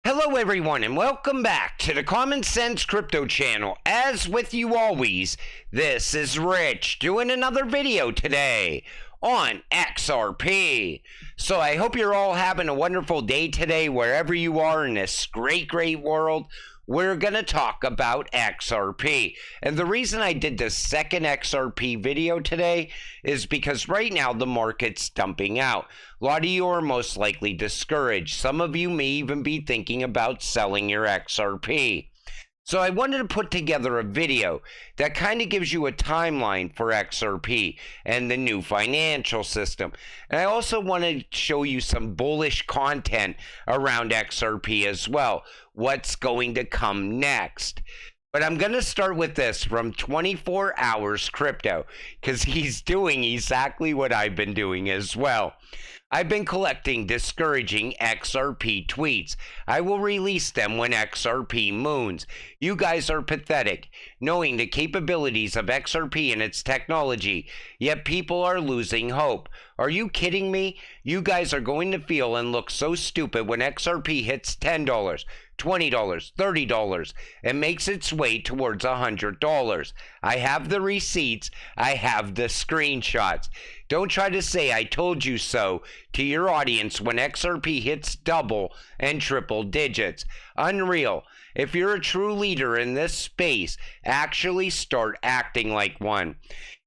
Hello everyone and welcome back to the Common Sense Crypto channel. As with you always, this is Rich doing another video today on XRP. So I hope you're all having a wonderful day today wherever you are in this great world. We're going to talk about XRP. And the reason I did the second XRP video today is because right now the market's dumping out. A lot of you are most likely discouraged. Some of you may even be thinking about selling your XRP. So I wanted to put together a video that kind of gives you a timeline for XRP and the new financial system. And I also want to show you some bullish content around XRP as well. What's going to come next? But I'm going to start with this from 24 Hours Crypto because he's doing exactly what I've been doing as well. I've been collecting discouraging XRP tweets. I will release them when XRP moons. You guys are pathetic, knowing the capabilities of XRP and its technology, yet people are losing hope. Are you kidding me? You guys are going to feel and look so stupid when XRP hits $10, $20, $30, and makes its way towards $100. I have the receipts. I have the screenshots. Don't try to say I told you so to your audience when XRP hits double and triple digits. Unreal. If you're a true leader in this space, actually start acting like one.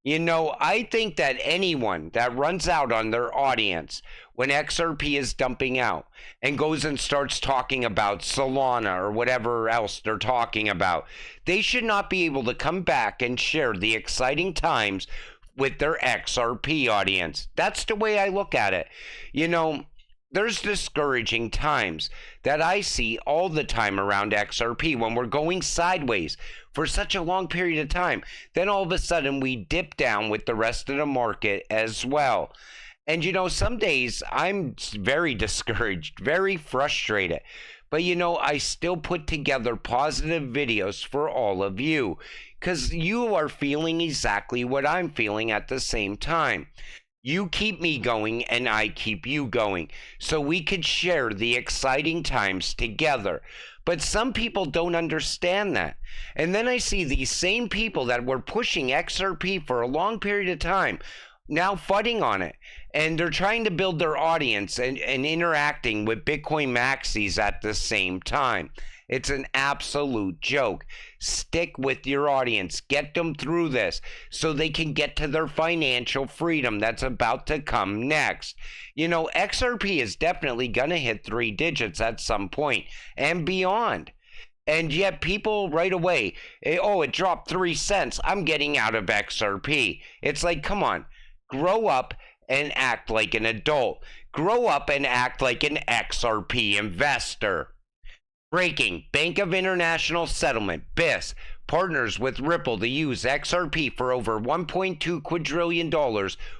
You know, I think that anyone that runs out on their audience when XRP is dumping out and goes and starts talking about Solana or whatever else they're talking about, they should not be able to come back and share the exciting times with their XRP audience. That's the way I look at it. You know, there's discouraging times that I see all the time around XRP when we're going sideways for such a long period of time. Then all of a sudden we dip down with the rest of the market as well. And you know, some days I'm very discouraged, very frustrated. But you know, I still put together positive videos for all of you because you are feeling exactly what I'm feeling at the same time. You keep me going and I keep you going so we could share the exciting times together. But some people don't understand that. And then I see these same people that were pushing XRP for a long period of time now fudding on it. And they're trying to build their audience and interacting with Bitcoin maxis at the same time. It's an absolute joke. Stick with your audience. Get them through this so they can get to their financial freedom that's about to come next. You know, XRP is definitely going to hit 3 digits at some point and beyond. And yet people right away, oh, it dropped 3 cents. I'm getting out of XRP. It's like, come on, grow up and act like an adult. Grow up and act like an XRP investor. Breaking: Bank of International Settlement, BIS, partners with Ripple to use XRP for over $1.2 quadrillion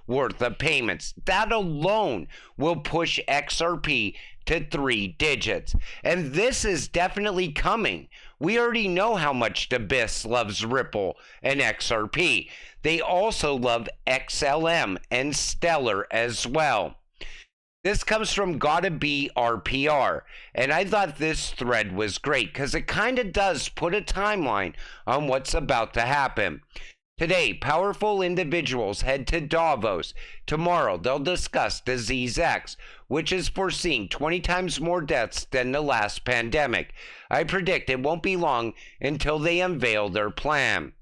worth of payments. That alone will push XRP to 3 digits. And this is definitely coming. We already know how much the BIS loves Ripple and XRP. They also love XLM and Stellar as well. This comes from Gotta Be RPR, and I thought this thread was great because it kind of does put a timeline on what's about to happen. Today, powerful individuals head to Davos. Tomorrow, they'll discuss Disease X, which is foreseeing 20 times more deaths than the last pandemic. I predict it won't be long until they unveil their plan.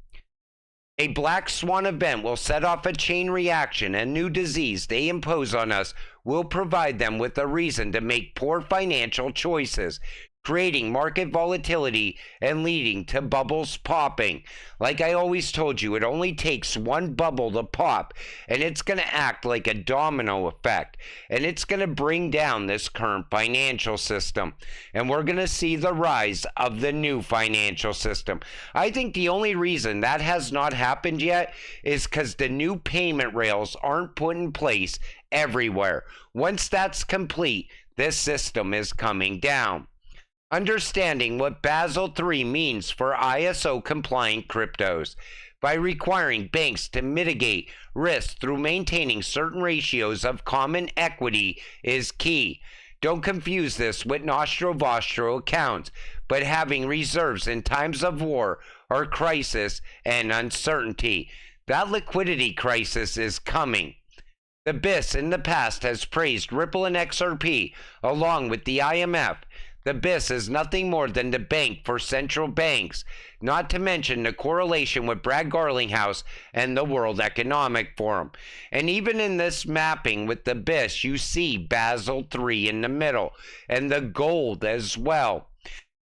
A black swan event will set off a chain reaction. A new disease they impose on us will provide them with a reason to make poor financial choices, creating market volatility and leading to bubbles popping. Like I always told you, it only takes one bubble to pop, and it's going to act like a domino effect, and it's going to bring down this current financial system, and we're going to see the rise of the new financial system. I think the only reason that has not happened yet is because the new payment rails aren't put in place everywhere. Once that's complete, this system is coming down. Understanding what Basel III means for ISO-compliant cryptos. By requiring banks to mitigate risk through maintaining certain ratios of common equity is key. Don't confuse this with nostro vostro accounts, but having reserves in times of war or crisis and uncertainty. That liquidity crisis is coming. The BIS in the past has praised Ripple and XRP along with the IMF. The BIS is nothing more than the bank for central banks, not to mention the correlation with Brad Garlinghouse and the World Economic Forum. And even in this mapping with the BIS, you see Basel III in the middle, and the gold as well.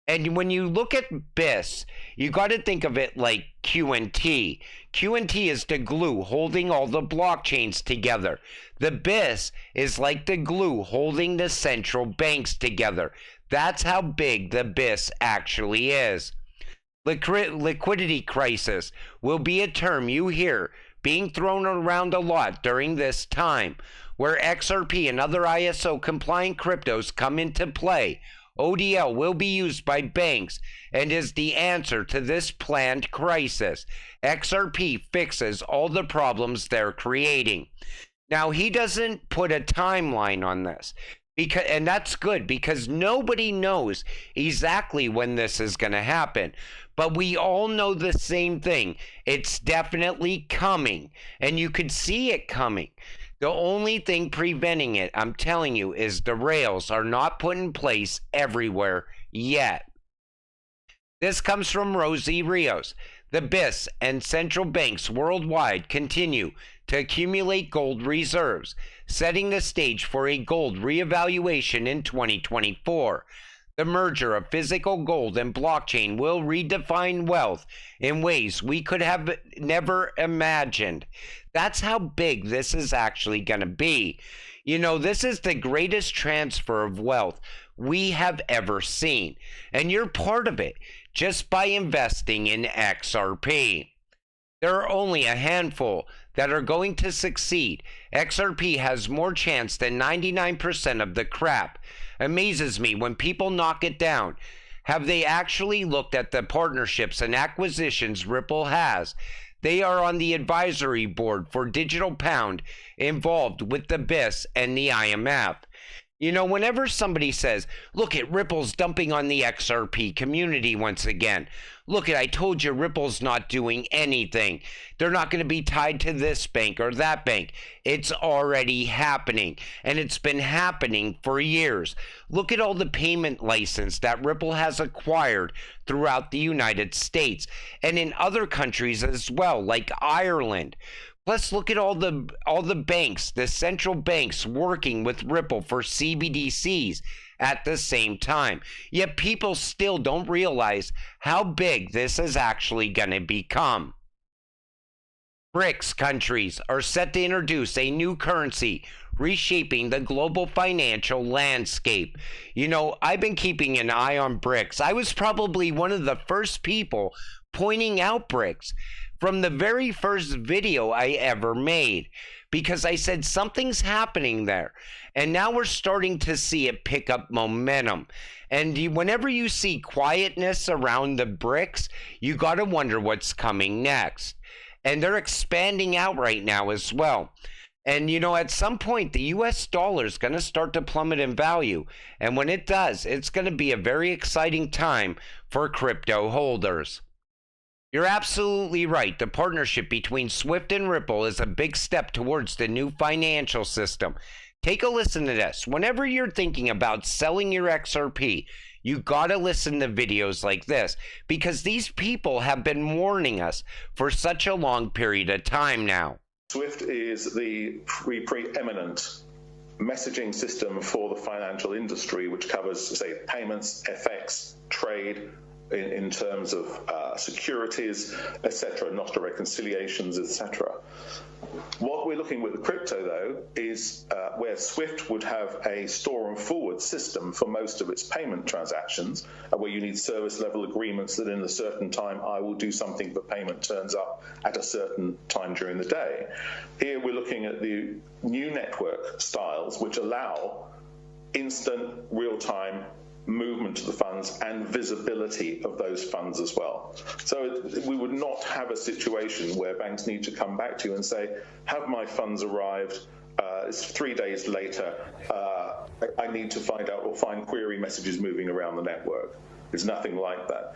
And when you look at BIS, you got to think of it like QNT. QNT is the glue holding all the blockchains together. The BIS is like the glue holding the central banks together. That's how big the BIS actually is. Liquidity crisis will be a term you hear being thrown around a lot during this time, where XRP and other ISO-compliant cryptos come into play. ODL will be used by banks and is the answer to this planned crisis. XRP fixes all the problems they're creating. Now, he doesn't put a timeline on this, and that's good because nobody knows exactly when this is going to happen. But we all know the same thing. It's definitely coming, and you could see it coming. The only thing preventing it, I'm telling you, is the rails are not put in place everywhere yet. This comes from Rosie Rios. The BIS and central banks worldwide continue to accumulate gold reserves, setting the stage for a gold reevaluation in 2024. The merger of physical gold and blockchain will redefine wealth in ways we could have never imagined. That's how big this is actually going to be. You know, this is the greatest transfer of wealth we have ever seen, and you're part of it just by investing in XRP. There are only a handful that are going to succeed. XRP has more chance than 99% of the crap. Amazes me when people knock it down. Have they actually looked at the partnerships and acquisitions Ripple has? They are on the advisory board for Digital Pound, involved with the BIS and the IMF. You know, whenever somebody says, look at Ripple's dumping on the XRP community once again. Look at, I told you Ripple's not doing anything. They're not going to be tied to this bank or that bank. It's already happening, and it's been happening for years. Look at all the payment license that Ripple has acquired throughout the United States and in other countries as well, like Ireland. Plus, look at all the banks, the central banks working with Ripple for CBDCs at the same time. Yet people still don't realize how big this is actually going to become. Brics countries are set to introduce a new currency, reshaping the global financial landscape. You know, I've been keeping an eye on Brics. I was probably one of the first people pointing out Brics from the very first video I ever made, because I said something's happening there. And now we're starting to see it pick up momentum. And whenever you see quietness around the Brics, you got to wonder what's coming next. And they're expanding out right now as well. And, you know, at some point, the US dollar is going to start to plummet in value. And when it does, it's going to be a very exciting time for crypto holders. You're absolutely right. The partnership between Swift and Ripple is a big step towards the new financial system. Take a listen to this. Whenever you're thinking about selling your XRP, you gotta listen to videos like this, because these people have been warning us for such a long period of time now. Swift is the preeminent messaging system for the financial industry, which covers, say, payments, FX, trade, in terms of securities, etc., nostro reconciliations, etc. What we're looking with the crypto, though, is where Swift would have a store and forward system for most of its payment transactions, where you need service level agreements that in a certain time I will do something if the payment turns up at a certain time during the day. Here we're looking at the new network styles which allow instant, real-time movement of the funds and visibility of those funds as well. So we would not have a situation where banks need to come back to you and say, have my funds arrived, it's 3 days later, I need to find out or find query messages moving around the network. There's nothing like that.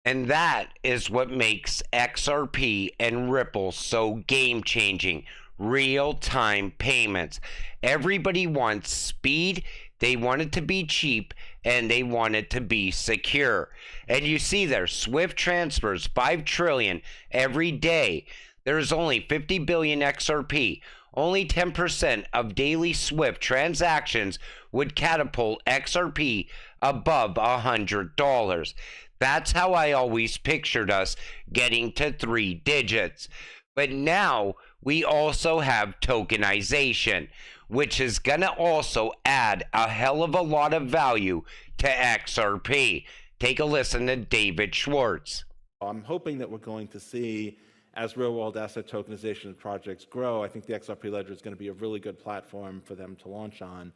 And that is what makes XRP and Ripple so game-changing. Real-time payments. Everybody wants speed, they want it to be cheap, and they want it to be secure. And you see there, SWIFT transfers 5 trillion every day. There is only 50 billion XRP. Only 10% of daily SWIFT transactions would catapult XRP above $100. That's how I always pictured us getting to 3 digits. But now we also have tokenization, which is going to also add a hell of a lot of value to XRP. Take a listen to David Schwartz. I'm hoping that we're going to see, as real-world asset tokenization projects grow, I think the XRP ledger is going to be a really good platform for them to launch on,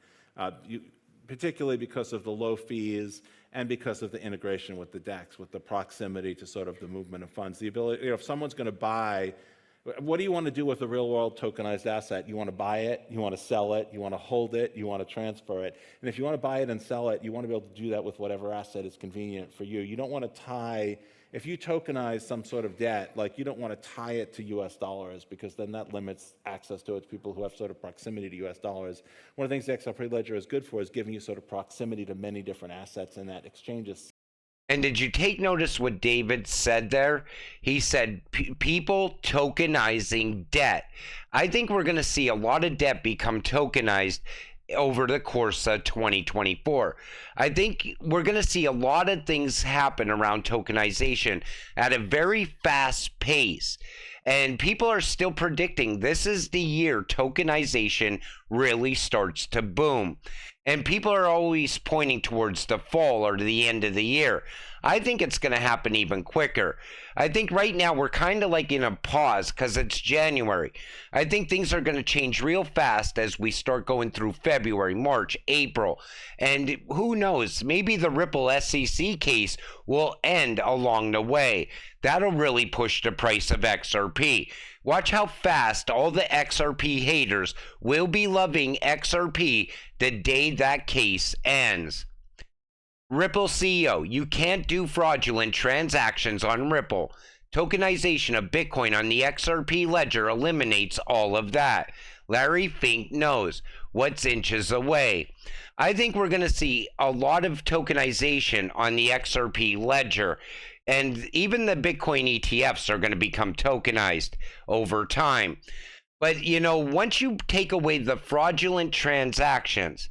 particularly because of the low fees and because of the integration with the DEX, with the proximity to sort of the movement of funds. The ability, if someone's going to buy, what do you want to do with a real-world tokenized asset? You want to buy it, you want to sell it, you want to hold it, you want to transfer it. And if you want to buy it and sell it, you want to be able to do that with whatever asset is convenient for you. You don't want to tie, if you tokenize some sort of debt, like you don't want to tie it to US dollars, because then that limits access to it to people who have sort of proximity to US dollars. One of the things the XRP ledger is good for is giving you sort of proximity to many different assets in that exchanges. And did you take notice what David said there? He said people tokenizing debt. I think we're going to see a lot of debt become tokenized over the course of 2024. I think we're going to see a lot of things happen around tokenization at a very fast pace. And people are still predicting this is the year tokenization really starts to boom. And people are always pointing towards the fall or the end of the year. I think it's going to happen even quicker. I think right now we're kind of like in a pause because it's January. I think things are going to change real fast as we start going through February, March, April. And who knows, maybe the Ripple SEC case will end along the way. That'll really push the price of XRP. Watch how fast all the XRP haters will be loving XRP the day that case ends. Ripple CEO, you can't do fraudulent transactions on Ripple. Tokenization of Bitcoin on the XRP ledger eliminates all of that. Larry Fink knows what's inches away. I think we're going to see a lot of tokenization on the XRP ledger. And even the Bitcoin ETFs are going to become tokenized over time. But, you know, once you take away the fraudulent transactions,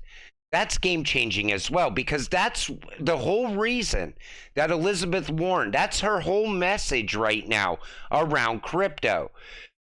that's game-changing as well, because that's the whole reason that Elizabeth Warren, that's her whole message right now around crypto.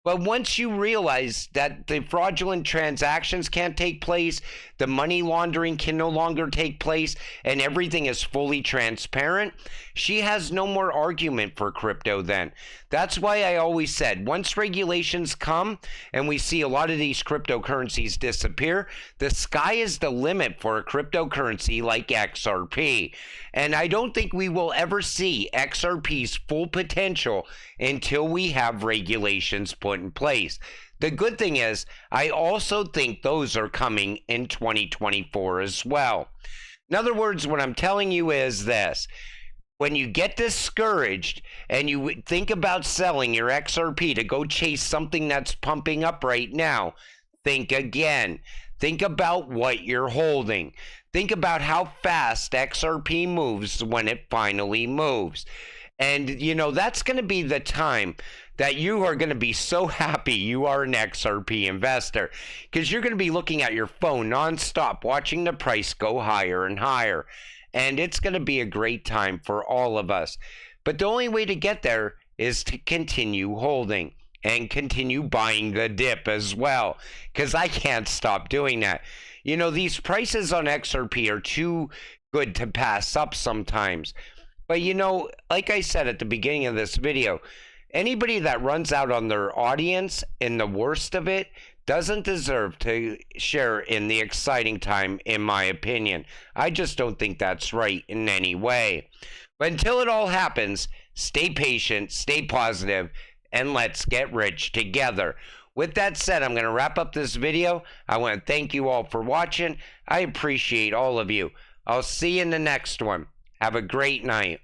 But once you realize that the fraudulent transactions can't take place, the money laundering can no longer take place, and everything is fully transparent, she has no more argument for crypto then. That's why I always said, once regulations come and we see a lot of these cryptocurrencies disappear, the sky is the limit for a cryptocurrency like XRP. And I don't think we will ever see XRP's full potential until we have regulations put in place. The good thing is, I also think those are coming in 2024 as well. In other words, what I'm telling you is this. When you get discouraged and you think about selling your XRP to go chase something that's pumping up right now, think again. Think about what you're holding. Think about how fast XRP moves when it finally moves. And, you know, that's going to be the time that you are going to be so happy you are an XRP investor, because you're going to be looking at your phone nonstop, watching the price go higher and higher. And it's going to be a great time for all of us. But the only way to get there is to continue holding and continue buying the dip as well, because I can't stop doing that. You know, these prices on XRP are too good to pass up sometimes. But, you know, like I said at the beginning of this video, anybody that runs out on their audience in the worst of it doesn't deserve to share in the exciting time, in my opinion. I just don't think that's right in any way. But until it all happens, stay patient, stay positive, and let's get rich together. with that said, I'm going to wrap up this video. I want to thank you all for watching. I appreciate all of you. I'll see you in the next one. Have a great night.